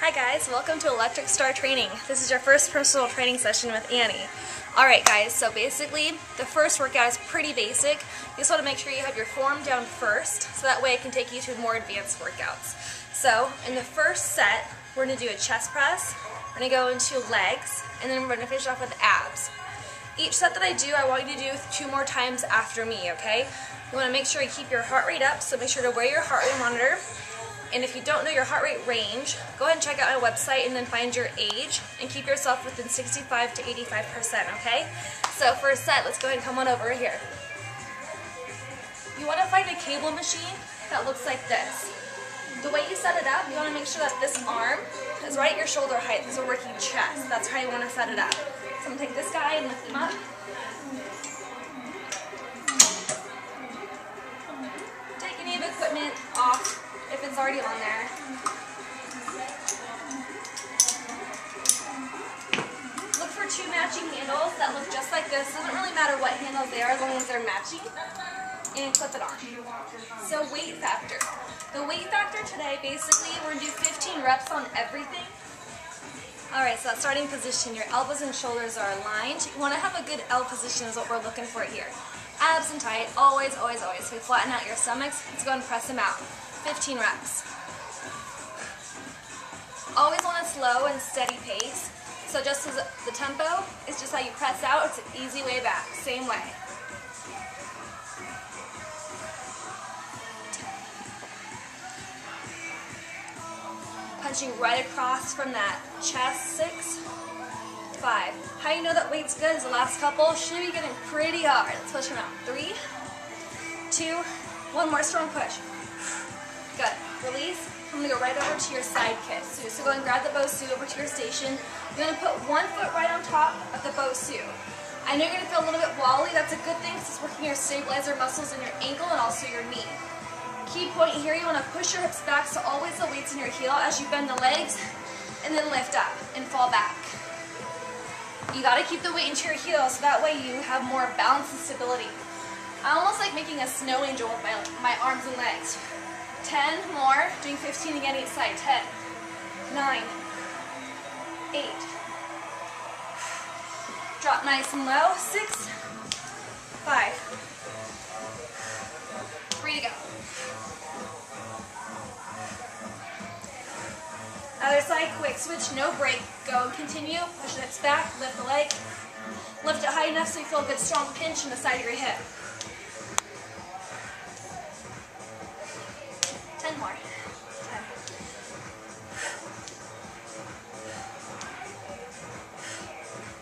Hi guys, welcome to Electric Star Training. This is your first personal training session with Annie. Alright guys, so basically the first workout is pretty basic. You just want to make sure you have your form down first, so that way it can take you to more advanced workouts. So in the first set, we're going to do a chest press, we're going to go into legs, and then we're going to finish off with abs. Each set that I do, I want you to do 2 more times after me, okay? You want to make sure you keep your heart rate up, so make sure to wear your heart rate monitor. And if you don't know your heart rate range, go ahead and check out my website and then find your age and keep yourself within 65 to 85%, okay? So for a set, let's go ahead and come on over here. You want to find a cable machine that looks like this. The way you set it up, you want to make sure that this arm is right at your shoulder height because we're working chest. That's how you want to set it up. So I'm going to take this guy and lift him up. Take any of the equipment off if it's already on there. Look for 2 matching handles that look just like this. Doesn't really matter what handles they are as long as they're matching. And clip it on. So weight factor. The weight factor today, basically, we're going to do 15 reps on everything. Alright, so that starting position, your elbows and shoulders are aligned. You want to have a good L position is what we're looking for here. Abs and tight, always, always, always. So you flatten out your stomachs. Let's go and press them out. 15 reps. Always on a slow and steady pace. So just as the tempo is just how you press out, it's an easy way back. Same way. Punching right across from that chest. 6, 5. How you know that weight's good is the last couple should be getting pretty hard. Let's push them out. 3, 2, 1 more strong push. Good. Release. I'm going to go right over to your side kick. So go and grab the Bosu over to your station. You're going to put 1 foot right on top of the Bosu. I know you're going to feel a little bit wobbly. That's a good thing because it's working your stabilizer muscles in your ankle and also your knee. Key point here, you want to push your hips back so always the weight's in your heel as you bend the legs and then lift up and fall back. You got to keep the weight into your heel so that way you have more balance and stability. I almost like making a snow angel with my arms and legs. 10 more, doing 15 again each side. 10, 9, 8. Drop nice and low. 6, 5. 3 to go. Other side, quick switch, no break. Go and continue. Push the hips back, lift the leg. Lift it high enough so you feel a good strong pinch in the side of your hip. 10 more. 10.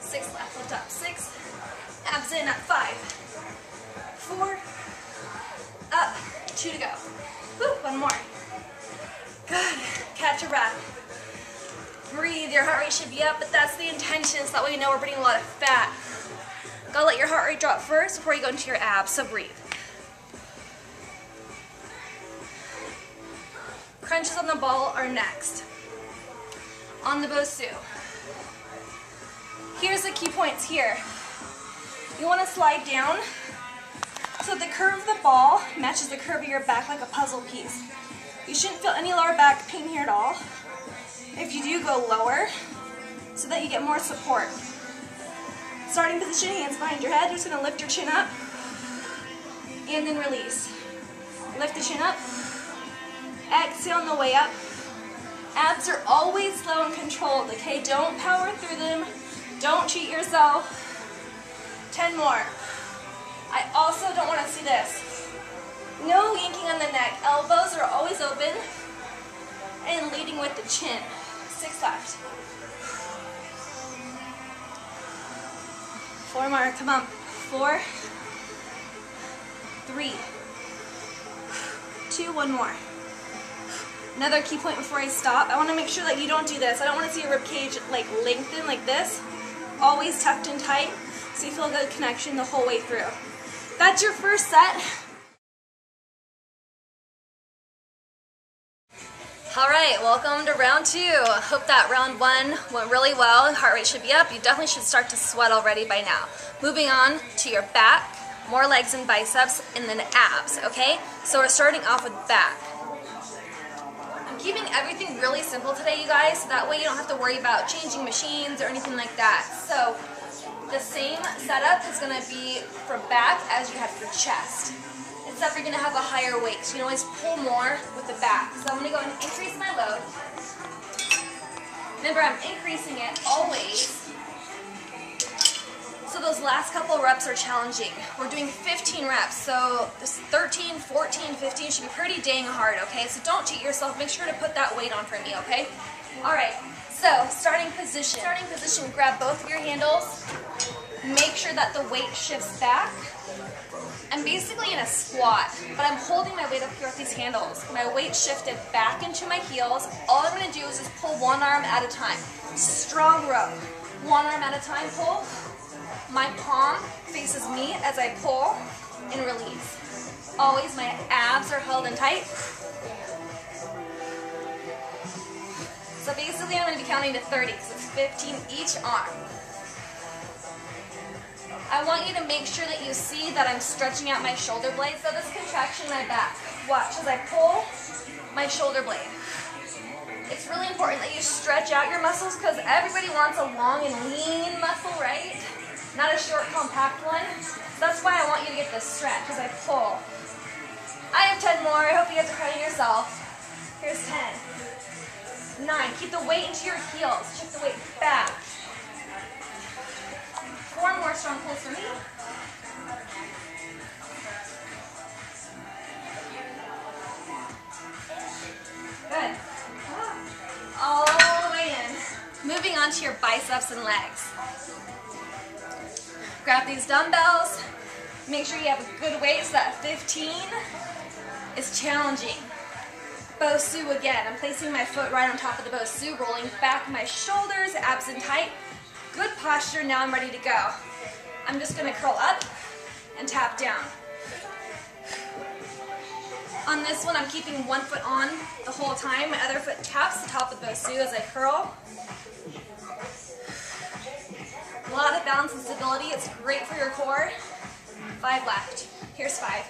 6 left. Lift up. 6. Abs in at 5. 4. Up. 2 to go. Woo, 1 more. Good. Catch your breath. Breathe. Your heart rate should be up, but that's the intention. So that way you know we're burning a lot of fat. Gotta let your heart rate drop first before you go into your abs. So breathe. Crunches on the ball are next. On the Bosu. Here's the key points here. You want to slide down so the curve of the ball matches the curve of your back like a puzzle piece. You shouldn't feel any lower back pain here at all. If you do, go lower so that you get more support. Starting position, hands behind your head. You're just going to lift your chin up and then release. Lift the chin up. Exhale on the way up. Abs are always slow and controlled, okay? Don't power through them. Don't cheat yourself. 10 more. I also don't want to see this. No yanking on the neck. Elbows are always open and leading with the chin. 6 left. 4 more. Come on. 4, 3, 2, 1 more. Another key point before I stop, I want to make sure that you don't do this. I don't want to see your rib cage like lengthen like this. Always tucked in tight so you feel a good connection the whole way through. That's your first set. Alright, welcome to round 2. Hope that round 1 went really well. Heart rate should be up. You definitely should start to sweat already by now. Moving on to your back, more legs and biceps, and then abs, okay? So we're starting off with back. keeping everything really simple today, you guys, so that way you don't have to worry about changing machines or anything like that. So the same setup is going to be for back as you had for chest, except you're going to have a higher weight, so you can always pull more with the back. So I'm going to go ahead and increase my load. Remember, I'm increasing it always, so those last couple reps are challenging. We're doing 15 reps, so this 13, 14, 15 should be pretty dang hard, okay? So don't cheat yourself. Make sure to put that weight on for me, okay? All right, so starting position. Starting position, grab both of your handles. Make sure that the weight shifts back. I'm basically in a squat, but I'm holding my weight up here with these handles. My weight shifted back into my heels. All I'm going to do is just pull one arm at a time. Strong row. One arm at a time, pull. My palm faces me as I pull and release. Always my abs are held in tight. So basically I'm going to be counting to 30, so it's 15 each arm. I want you to make sure that you see that I'm stretching out my shoulder blade. So this contraction in my back. Watch as I pull my shoulder blade. It's really important that you stretch out your muscles because everybody wants a long and lean muscle, right? Not a short, compact one. So that's why I want you to get this stretch as I pull. I have 10 more. I hope you guys are crowding yourself. Here's 10. 9. Keep the weight into your heels. Shift the weight back. 4 more strong pulls for me. Good. All the way in. Moving on to your biceps and legs. Grab these dumbbells. Make sure you have a good weight so that 15 is challenging. Bosu again. I'm placing my foot right on top of the Bosu, rolling back my shoulders, abs in tight. Good posture, now I'm ready to go. I'm just going to curl up and tap down. On this one, I'm keeping one foot on the whole time. My other foot taps the top of the Bosu as I curl. A lot of balance and stability. It's great for your core. 5 left. Here's 5.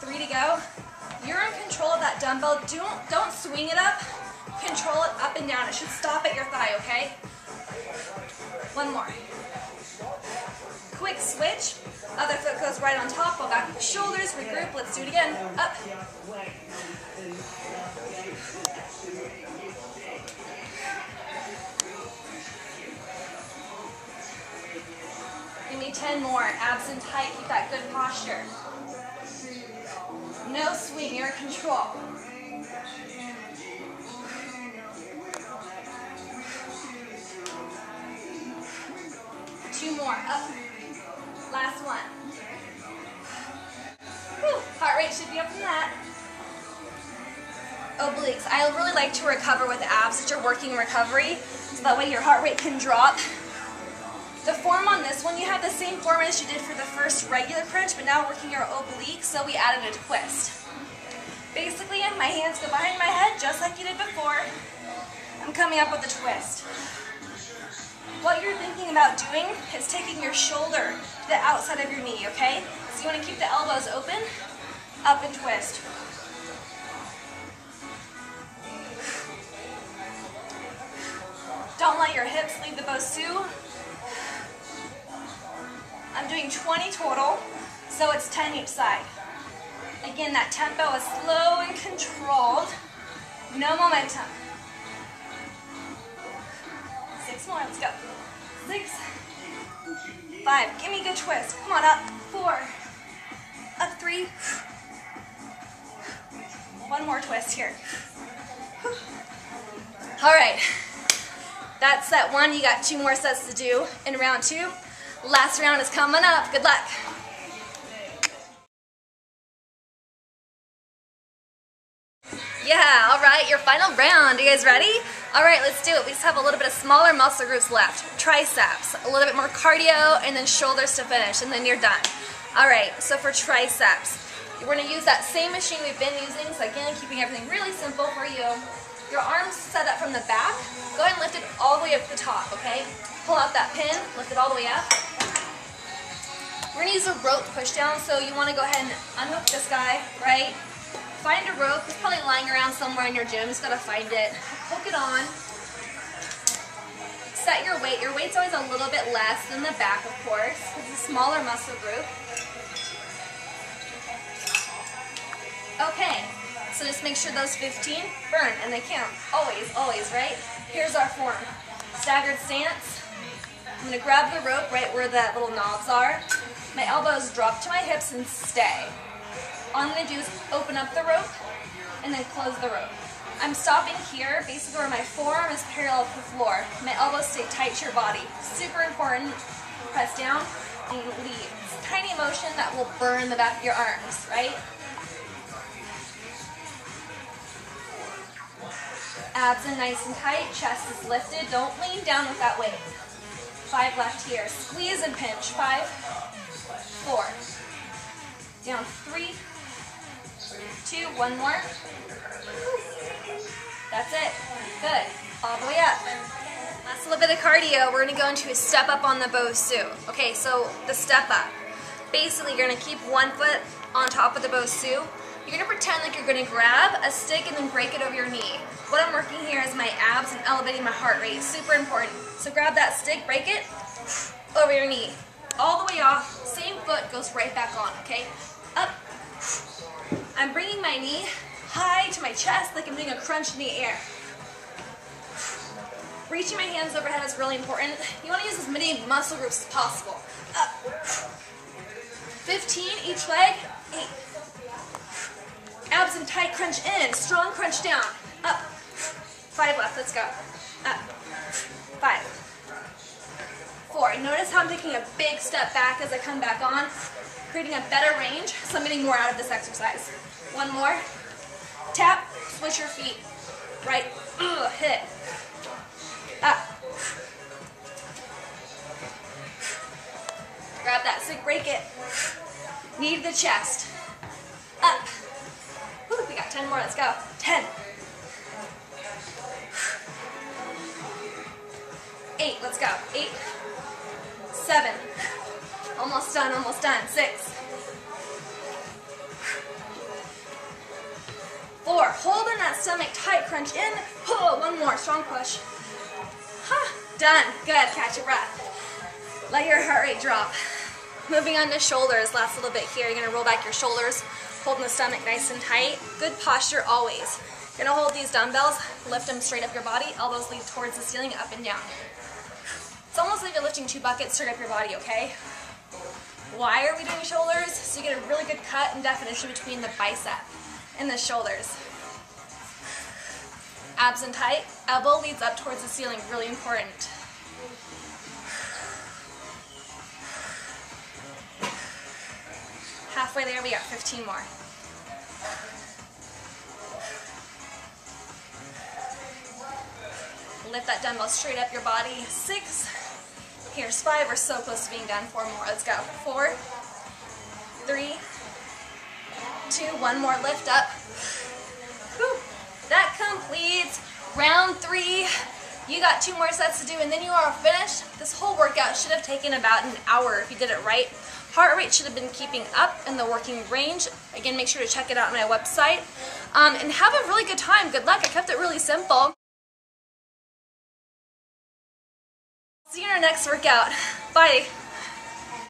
3 to go. You're in control of that dumbbell. Don't swing it up. Control it up and down. It should stop at your thigh, okay? 1 more. Quick switch. Other foot goes right on top. Go back to the shoulders. Regroup. Let's do it again. Up. Give me 10 more. Abs in tight. Keep that good posture. No swing. You're in control. 2 more. Up. Last one. Whew. Heart rate should be up from that. Obliques. I really like to recover with abs that you're working recovery, so that way your heart rate can drop. The form on this one, you have the same form as you did for the first regular crunch, but now working your obliques, so we added a twist. Basically, my hands go behind my head, just like you did before. I'm coming up with a twist. What you're thinking about doing is taking your shoulder to the outside of your knee, okay? So you want to keep the elbows open, up and twist. Don't let your hips leave the Bosu. I'm doing 20 total, so it's 10 each side. Again, that tempo is slow and controlled. No momentum. 6 more, let's go. 6, 5, give me a good twist. Come on, up. 4, up 3. 1 more twist here. All right, that's set 1. You got 2 more sets to do in round 2. Last round is coming up. Good luck. Yeah, all right, your final round. Are you guys ready? All right, let's do it. We just have a little bit of smaller muscle groups left. Triceps, a little bit more cardio, and then shoulders to finish, and then you're done. All right, so for triceps, we're going to use that same machine we've been using. So again, keeping everything really simple for you. Your arms set up from the back. Go ahead and lift it all the way up to the top, okay? Pull out that pin, lift it all the way up. We're going to use a rope push down, so you want to go ahead and unhook this guy, right? Find a rope. It's probably lying around somewhere in your gym. Just gotta find it. Hook it on. Set your weight. Your weight's always a little bit less than the back, of course. It's a smaller muscle group. Okay, so just make sure those 15 burn, and they count. Always, always, right? Here's our form. Staggered stance. I'm going to grab the rope right where the little knobs are. My elbows drop to my hips and stay. All I'm going to do is open up the rope and then close the rope. I'm stopping here, basically where my forearm is parallel to the floor. My elbows stay tight to your body. Super important. Press down and lead. It's a tiny motion that will burn the back of your arms, right? Abs in nice and tight, chest is lifted. Don't lean down with that weight. 5 left here. Squeeze and pinch. 5, 4. Down 3, 2, 1 more. That's it. Good. All the way up. Last little bit of cardio. We're going to go into a step up on the Bosu. Okay, so the step up. Basically, you're going to keep one foot on top of the Bosu. You're going to pretend like you're going to grab a stick and then break it over your knee. What I'm working here is my abs and elevating my heart rate. Super important. So grab that stick, break it, over your knee. All the way off, same foot goes right back on, okay? Up. I'm bringing my knee high to my chest like I'm doing a crunch in the air. Reaching my hands overhead is really important. You want to use as many muscle groups as possible. Up. 15 each leg. 8. Abs and tight, crunch in. Strong crunch down. Up. 5 left. Let's go. Up. 5. 4. Notice how I'm taking a big step back as I come back on, creating a better range, so I'm getting more out of this exercise. 1 more. Tap. Switch your feet. Right. Hit. Up. Grab that stick. Break it. Knee to the chest. Up. Whew, we got 10 more. Let's go. 10. 8. Let's go. 8. 7. Almost done. Almost done. 6. 4. Holding that stomach tight. Crunch in. Pull. 1 more. Strong push. Done. Good. Catch your breath. Let your heart rate drop. Moving on to shoulders. Last little bit here. You're going to roll back your shoulders. Holding the stomach nice and tight. Good posture always. You're going to hold these dumbbells, lift them straight up your body, elbows lead towards the ceiling, up and down. It's almost like you're lifting 2 buckets straight up your body, okay? Why are we doing shoulders? So you get a really good cut and definition between the bicep and the shoulders. Abs in tight, elbow leads up towards the ceiling, really important. Halfway there, we got 15 more. Lift that dumbbell straight up your body. 6. Here's 5. We're so close to being done. 4 more. Let's go. 4, 3, 2, 1 more. Lift up. Whew. That completes round 3. You got 2 more sets to do, and then you are finished. This whole workout should have taken about an hour if you did it right. Heart rate should have been keeping up in the working range. Again, make sure to check it out on my website. And have a really good time. Good luck. I kept it really simple. See you in our next workout. Bye.